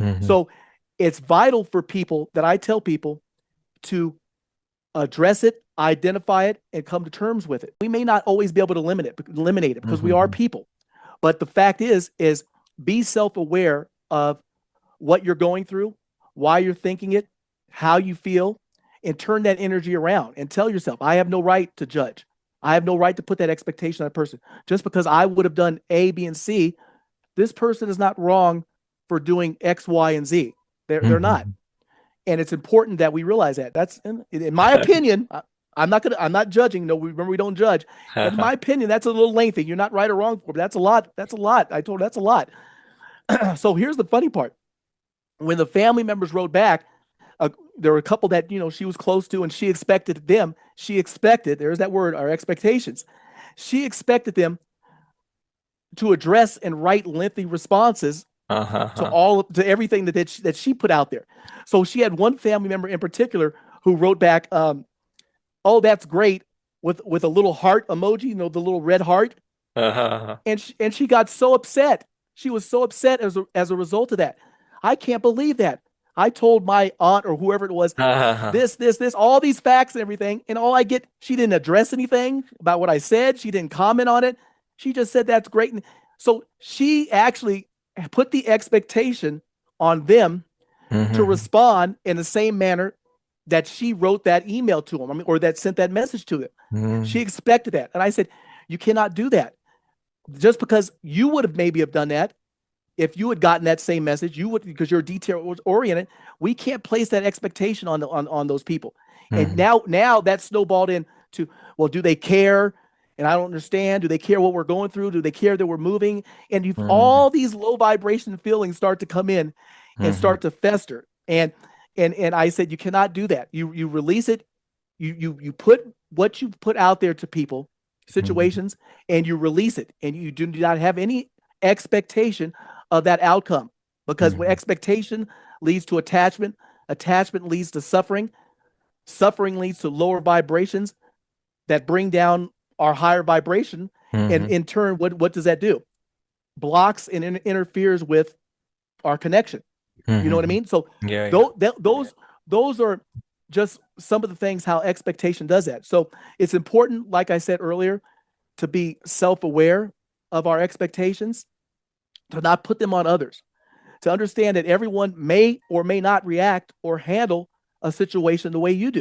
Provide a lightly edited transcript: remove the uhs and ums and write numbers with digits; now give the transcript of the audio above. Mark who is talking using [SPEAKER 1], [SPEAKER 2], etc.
[SPEAKER 1] Mm-hmm.
[SPEAKER 2] So it's vital for people that I tell people to address it, identify it, and come to terms with it. We may not always be able to eliminate it because we are
[SPEAKER 1] Mm-hmm.
[SPEAKER 2] people. But the fact is be self-aware of what you're going through, why you're thinking it, how you feel, and turn that energy around and tell yourself, I have no right to judge. I have no right to put that expectation on a person. Just because I would have done A, B, and C, this person is not wrong for doing X, Y, and Z. They're not.
[SPEAKER 1] Mm-hmm.
[SPEAKER 2] And it's important that we realize that. That's in my opinion. I'm not judging. No, remember we don't judge. But in my opinion, that's a little lengthy. You're not right or wrong for, but that's a lot. That's a lot. I told her that's a lot. So here's the funny part. When the family members wrote back, there were a couple that she was close to, and she expected them. She expected, there's that word, our expectations. She expected them to address and write lengthy responses
[SPEAKER 1] Uh-huh.
[SPEAKER 2] to everything that she put out there. So she had one family member in particular who wrote back, "Oh, that's great," with a little heart emoji, the little red heart,
[SPEAKER 1] Uh-huh.
[SPEAKER 2] and she got so upset. She was so upset as a result of that. I can't believe that. I told my aunt or whoever it was
[SPEAKER 1] Uh-huh.
[SPEAKER 2] this, all these facts and everything, and all I get, she didn't address anything about what I said. She didn't comment on it. She just said that's great. And so she actually put the expectation on them to
[SPEAKER 1] Mm-hmm.
[SPEAKER 2] respond in the same manner that she wrote that email to them, I mean, or that sent that message to them. She expected that. And I said, you cannot do that. Just because you would have maybe have done that, if you had gotten that same message, you would, because you're detail oriented. We can't place that expectation on those people. And
[SPEAKER 1] Mm-hmm.
[SPEAKER 2] now that snowballed into, well, do they care? And I don't understand. Do they care what we're going through? Do they care that we're moving? And you've
[SPEAKER 1] Mm-hmm.
[SPEAKER 2] all these low vibration feelings start to come in and
[SPEAKER 1] Mm-hmm.
[SPEAKER 2] start to fester. And I said you cannot do that. You release it. You put what you put out there to people,
[SPEAKER 1] Mm-hmm.
[SPEAKER 2] situations, and you release it. And you do not have any expectation of that outcome, because when
[SPEAKER 1] Mm-hmm.
[SPEAKER 2] expectation leads to attachment, attachment leads to suffering, suffering leads to lower vibrations that bring down our higher vibration, and
[SPEAKER 1] Mm-hmm.
[SPEAKER 2] in turn, what does that do? Blocks and interferes with our connection. You know what I
[SPEAKER 1] Mm-hmm.
[SPEAKER 2] mean? So
[SPEAKER 1] Yeah, yeah.
[SPEAKER 2] those are just some of the things how expectation does that. So it's important, like I said earlier, to be self-aware of our expectations, to not put them on others, to understand that everyone may or may not react or handle a situation the way you do.